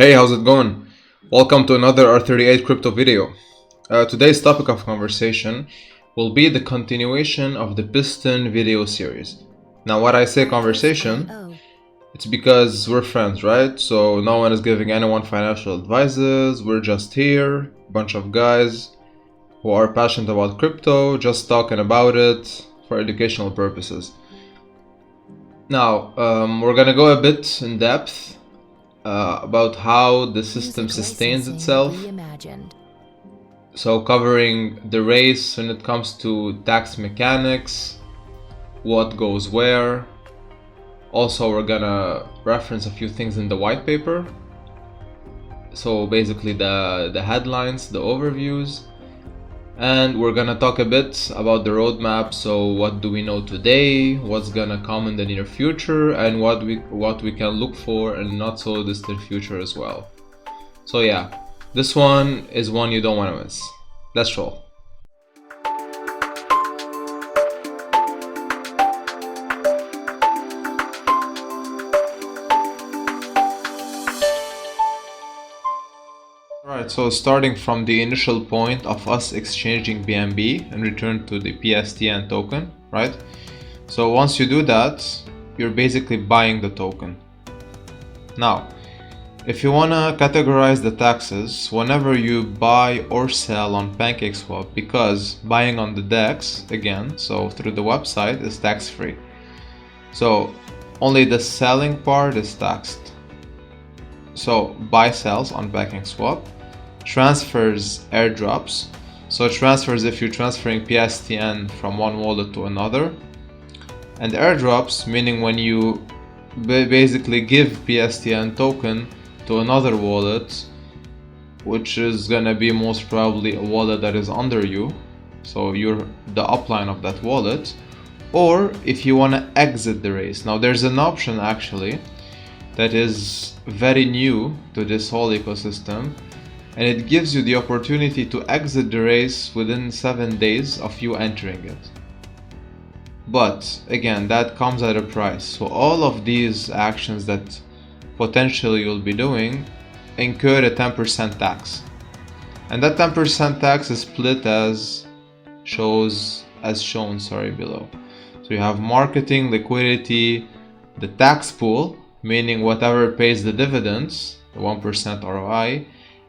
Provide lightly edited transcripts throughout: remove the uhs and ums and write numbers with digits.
Hey, how's it going? Welcome to another R38 crypto video. Today's topic of conversation will be the continuation of the Piston video series. Now, when I say conversation, it's because we're friends, right? So no one is giving anyone financial advices. We're just here, a bunch of guys who are passionate about crypto, just talking about it for educational purposes. Now, we're gonna go a bit in depth about how the system sustains itself. So covering the race when it comes to tax mechanics, what goes where. Also, we're gonna reference a few things in the white paper. So basically the headlines, the overviews. And we're gonna talk a bit about the roadmap. So what do we know today, what's gonna come in the near future, and what we can look for in not so distant future as well. So yeah, this one is one you don't want to miss. Let's roll. Alright, so starting from the initial point of us exchanging BNB in return to the PSTN token, right? So once you do that, you're basically buying the token. Now, if you wanna categorize the taxes, whenever you buy or sell on PancakeSwap, because buying on the DEX, again, so through the website, is tax-free. So only the selling part is taxed. So buy sells on PancakeSwap, transfers airdrops. So transfers if you're transferring PSTN from one wallet to another, and airdrops meaning when you basically give PSTN token to another wallet, which is gonna be most probably a wallet that is under you, so you're the upline of that wallet, or if you want to exit the race. Now there's an option actually that is very new to this whole ecosystem, and it gives you the opportunity to exit the race within 7 days of you entering it. But again, that comes at a price. So all of these actions that potentially you'll be doing incur a 10% tax, and that 10% tax is split as shown below. So you have marketing, liquidity, the tax pool, meaning whatever pays the dividends, the 1% ROI,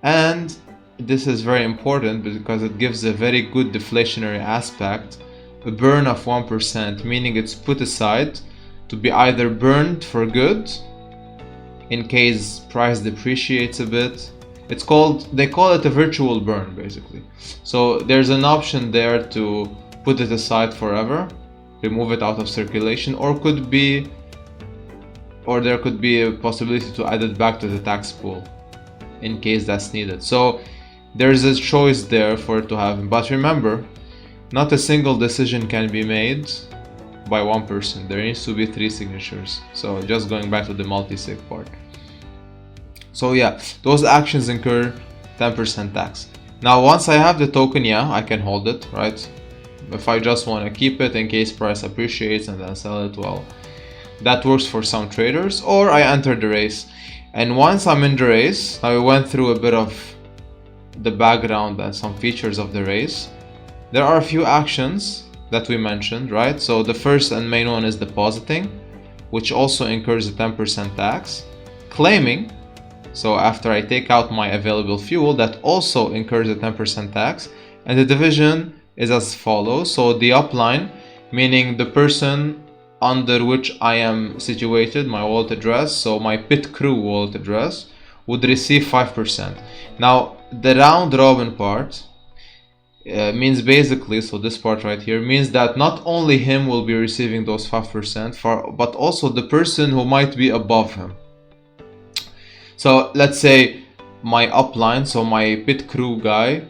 and this is very important because it gives a very good deflationary aspect, a burn of 1%, meaning it's put aside to be either burned for good in case price depreciates a bit. They call it a virtual burn basically. So there's an option there to put it aside forever, remove it out of circulation, or there could be a possibility to add it back to the tax pool in case that's needed. So there's a choice there for it to happen. But remember, not a single decision can be made by one person. There needs to be 3 signatures. So just going back to the multi-sig part. So yeah, those actions incur 10% tax. Now once I have the token, yeah, I can hold it, right? If I just want to keep it in case price appreciates and then sell it, well, that works for some traders. Or I enter the race, and once I'm in the race, now we went through a bit of the background and some features of the race. There are a few actions that we mentioned, right? So the first and main one is depositing, which also incurs a 10% tax. Claiming, so after I take out my available fuel, that also incurs a 10% tax. And the division is as follows. So the upline, meaning the person under which I am situated, my wallet address, so my pit crew wallet address, would receive 5%. Now the round robin part means basically, so this part right here means that not only him will be receiving those 5%, but also the person who might be above him. So let's say my upline, so my pit crew guy,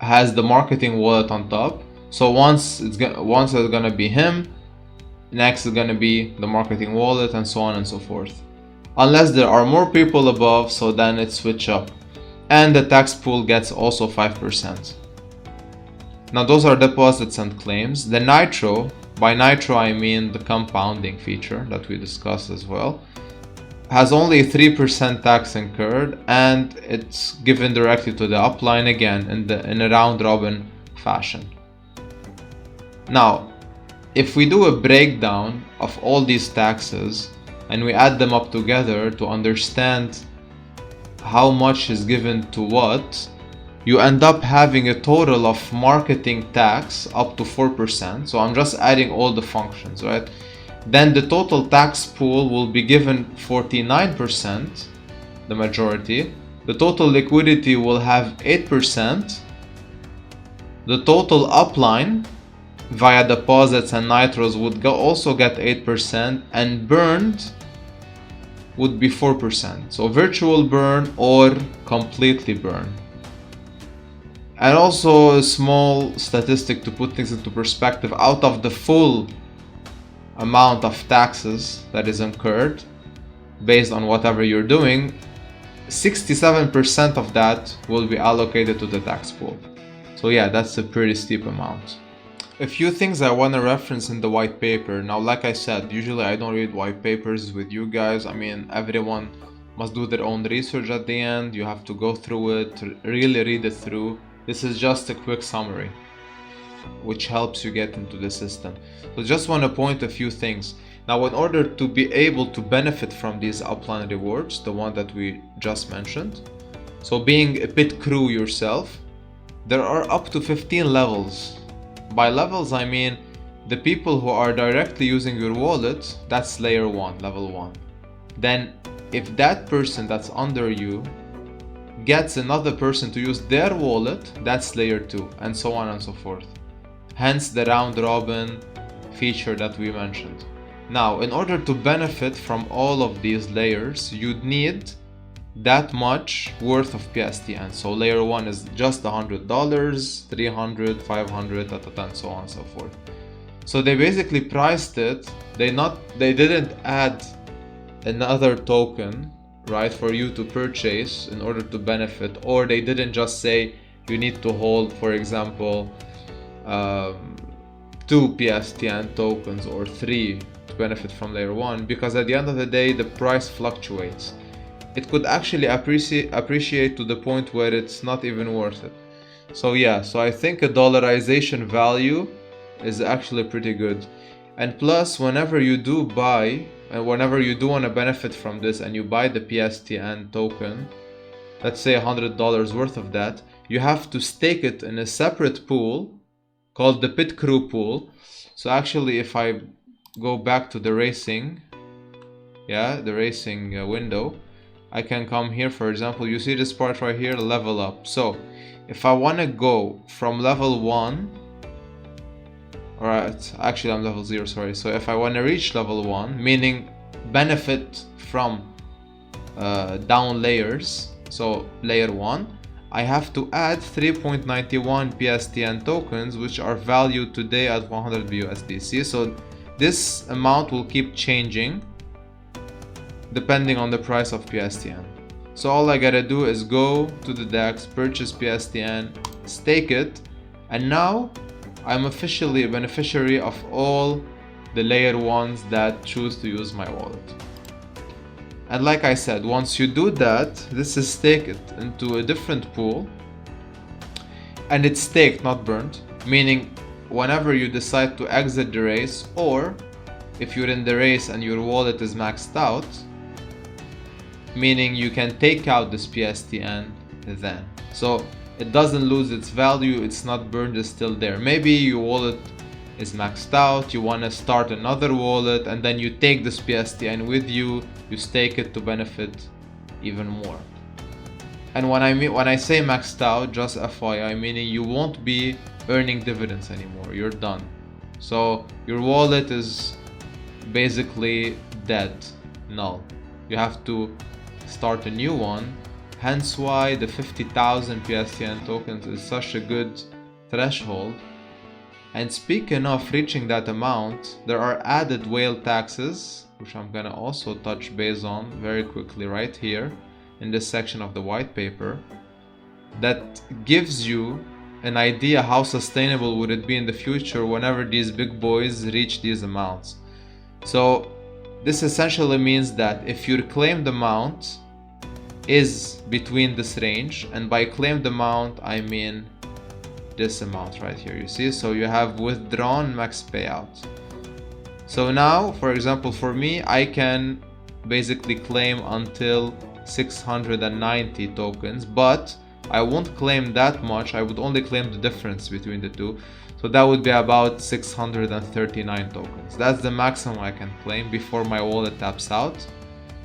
has the marketing wallet on top. So once it's gonna be him, next is gonna be the marketing wallet, and so on and so forth. Unless there are more people above, so then it switch up. And the tax pool gets also 5%. Now those are deposits and claims. The nitro, by nitro I mean the compounding feature that we discussed as well. has only 3% tax incurred, and it's given directly to the upline again in a round robin fashion. Now, if we do a breakdown of all these taxes and we add them up together to understand how much is given to what, you end up having a total of marketing tax up to 4%. So I'm just adding all the functions, right? Then the total tax pool will be given 49%, the majority. The total liquidity will have 8%. The total upline via deposits and nitros would also get 8%, and burned would be 4%. So virtual burn or completely burn. And also a small statistic to put things into perspective: out of the full amount of taxes that is incurred based on whatever you're doing, 67% of that will be allocated to the tax pool. So yeah, that's a pretty steep amount. A few things I want to reference in the white paper. Now, like I said, usually I don't read white papers with you guys. I mean, everyone must do their own research at the end. You have to go through it, really read it through. This is just a quick summary which helps you get into the system. So just want to point a few things. Now, in order to be able to benefit from these upline rewards, the one that we just mentioned, so being a pit crew yourself, there are up to 15 levels. By levels, I mean the people who are directly using your wallet, that's layer 1, level 1. Then if that person that's under you gets another person to use their wallet, that's layer 2, and so on and so forth. Hence the round robin feature that we mentioned. Now, in order to benefit from all of these layers, you'd need that much worth of PSTN. So layer 1 is just $100, $300, $500, and so on and so forth. So they basically priced it. They didn't add another token, right, for you to purchase in order to benefit, or they didn't just say you need to hold, for example, 2 PSTN tokens or 3 to benefit from layer 1, because at the end of the day the price fluctuates. It could actually appreciate to the point where it's not even worth it. So yeah, so I think a dollarization value is actually pretty good. And plus, whenever you do buy, and whenever you do want to benefit from this and you buy the PSTN token, let's say $100 worth of that, you have to stake it in a separate pool called the pit crew pool. So actually, if I go back to the racing, the racing window, I can come here. For example, you see this part right here, level up. So if I want to go from level 1, alright, actually I'm level 0, sorry. So if I want to reach level 1, meaning benefit from down layers, so layer 1, I have to add 3.91 PSTN tokens, which are valued today at 100 BUSDC. So this amount will keep changing depending on the price of PSTN. So all I gotta do is go to the DEX, purchase PSTN, stake it, and now I'm officially a beneficiary of all the layer 1s that choose to use my wallet. And like I said, once you do that, this is staked into a different pool, and it's staked, not burnt, meaning whenever you decide to exit the race, or if you're in the race and your wallet is maxed out, meaning you can take out this PSTN then. So it doesn't lose its value, it's not burned, it's still there. Maybe your wallet is maxed out, you want to start another wallet, and then you take this PSTN with you, you stake it to benefit even more. And when I say maxed out, just FYI, meaning you won't be earning dividends anymore, you're done. So your wallet is basically dead, null. You have to start a new one, hence why the 50,000 PSTN tokens is such a good threshold. And speaking of reaching that amount, there are added whale taxes, which I'm gonna also touch base on very quickly right here in this section of the white paper, that gives you an idea how sustainable would it be in the future whenever these big boys reach these amounts. So this essentially means that if your claimed amount is between this range, and by claimed amount I mean this amount right here, you see, so you have withdrawn max payout. So now, for example, for me, I can basically claim until 690 tokens, but I won't claim that much. I would only claim the difference between the two. So that would be about 639 tokens. That's the maximum I can claim before my wallet taps out.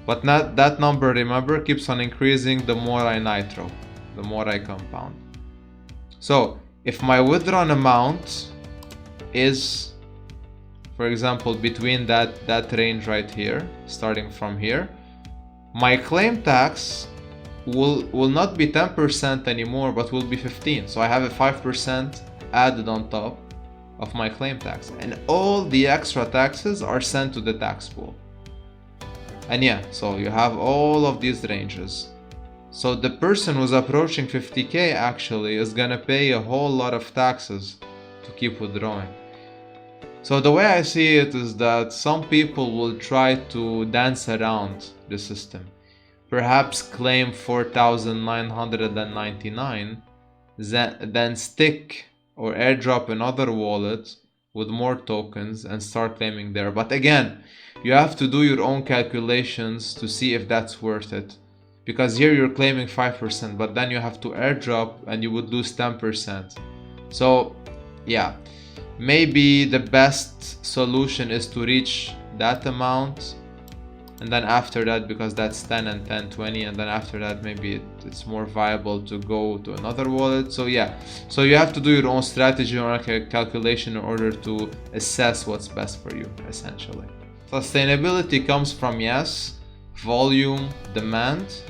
But not, that number, remember, keeps on increasing the more I nitro, the more I compound. So if my withdrawn amount is, for example, between that range right here, starting from here, my claim tax will not be 10% anymore, but will be 15. So I have a 5% added on top of my claim tax, and all the extra taxes are sent to the tax pool. And yeah, so you have all of these ranges. So the person who's approaching 50k actually is gonna pay a whole lot of taxes to keep withdrawing. So the way I see it is that some people will try to dance around the system. Perhaps claim 4,999, then stick or airdrop another wallet with more tokens and start claiming there. But again, you have to do your own calculations to see if that's worth it. Because here you're claiming 5%, but then you have to airdrop and you would lose 10%. So yeah, maybe the best solution is to reach that amount, and then after that, because that's 10 and 10, 20, and then after that maybe it's more viable to go to another wallet. So yeah, so you have to do your own strategy or calculation in order to assess what's best for you, essentially. Sustainability comes from, yes, volume, demand,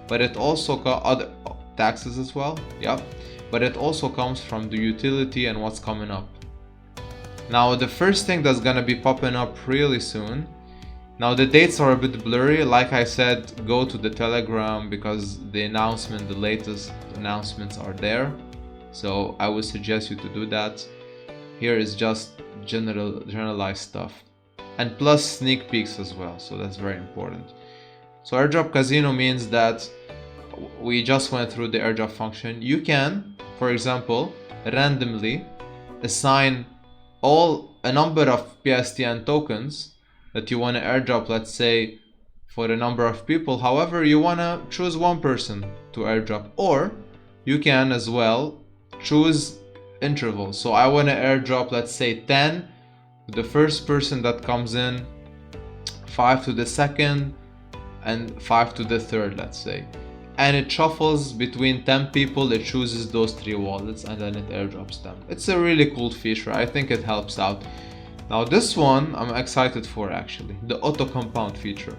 but it also other taxes as well, yeah, but it also comes from the utility and what's coming up. Now the first thing that's gonna be popping up really soon, now the dates are a bit blurry, like I said, go to the Telegram because the announcement, the latest announcements are there, so I would suggest you to do that. Here is just generalized stuff, and plus sneak peeks as well, so that's very important. So airdrop casino means that we just went through the airdrop function. You can, for example, randomly assign a number of PSTN tokens that you want to airdrop, let's say for a number of people. However, you want to choose one person to airdrop, or you can as well choose intervals. So I want to airdrop, let's say 10 to the first person that comes in, 5 to the second, and 5 to the third, let's say. And it shuffles between 10 people, it chooses those 3 wallets, and then it airdrops them. It's a really cool feature, I think it helps out. Now this one I'm excited for, actually, the auto compound feature.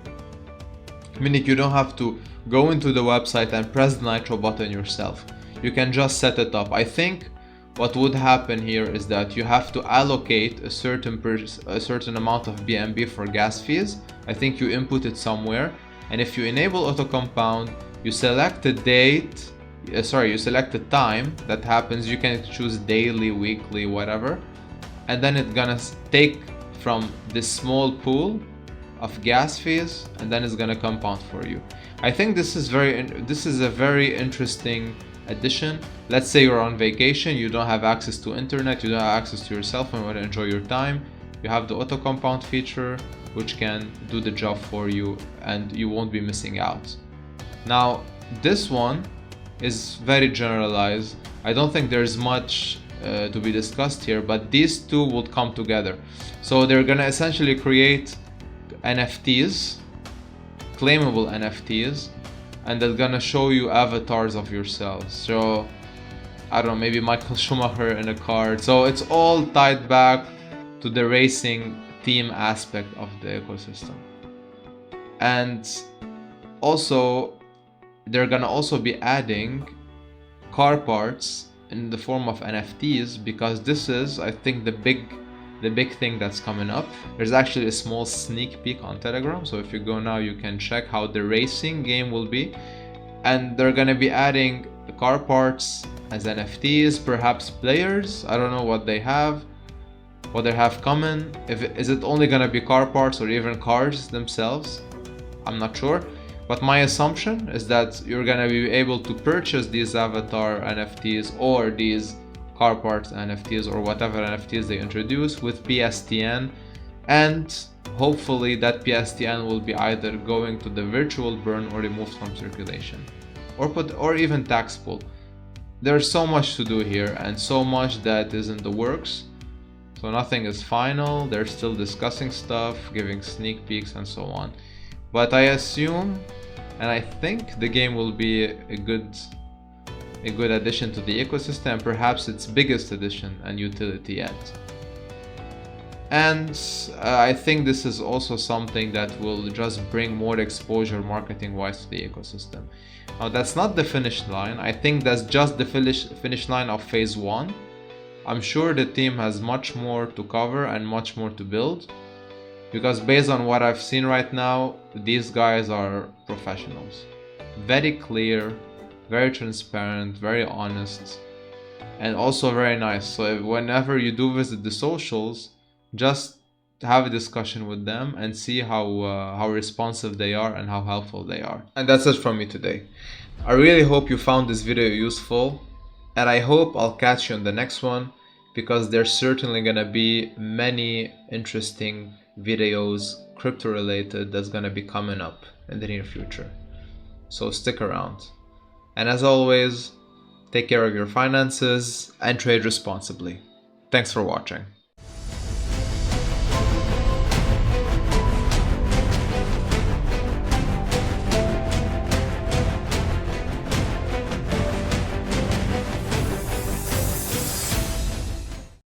Meaning you don't have to go into the website and press the nitro button yourself. You can just set it up. I think what would happen here is that you have to allocate a certain amount of BNB for gas fees. I think you input it somewhere, and if you enable auto compound, you select the date, you select the time that happens. You can choose daily, weekly, whatever, and then it's gonna take from this small pool of gas fees, and then it's gonna compound for you. I think this is a very interesting addition. Let's say you're on vacation, you don't have access to internet, you don't have access to your cell phone, you want to enjoy your time. You have the auto compound feature, which can do the job for you, and you won't be missing out. Now this one is very generalized. I don't think there's much to be discussed here, but these two would come together. So they're gonna essentially create NFTs, claimable NFTs, and they're gonna show you avatars of yourselves. So I don't know, maybe Michael Schumacher in a car. So it's all tied back to the racing theme aspect of the ecosystem. And also they're gonna also be adding car parts in the form of NFTs, because this is, I think, the big thing that's coming up. There's actually a small sneak peek on Telegram, so if you go now you can check how the racing game will be, and they're gonna be adding the car parts as NFTs, perhaps players, I don't know what they have, what they have common. Is it only gonna be car parts or even cars themselves? I'm not sure. But my assumption is that you're gonna be able to purchase these avatar NFTs or these car parts NFTs or whatever NFTs they introduce with PSTN, and hopefully that PSTN will be either going to the virtual burn or removed from circulation, or even tax pool. There's so much to do here and so much that is in the works. So nothing is final. They're still discussing stuff, giving sneak peeks and so on. But I assume and I think the game will be a good addition to the ecosystem, perhaps its biggest addition and utility yet. And I think this is also something that will just bring more exposure marketing wise to the ecosystem. Now that's not the finish line. I think that's just the finish line of phase 1. I'm sure the team has much more to cover and much more to build, because based on what I've seen right now, these guys are professionals. Very clear, very transparent, very honest, and also very nice. So whenever you do visit the socials, just have a discussion with them and see how responsive they are and how helpful they are. And that's it from me today. I really hope you found this video useful, and I hope I'll catch you on the next one, because there's certainly gonna be many interesting videos crypto related that's gonna be coming up in the near future. So stick around. And as always, take care of your finances and trade responsibly. Thanks for watching.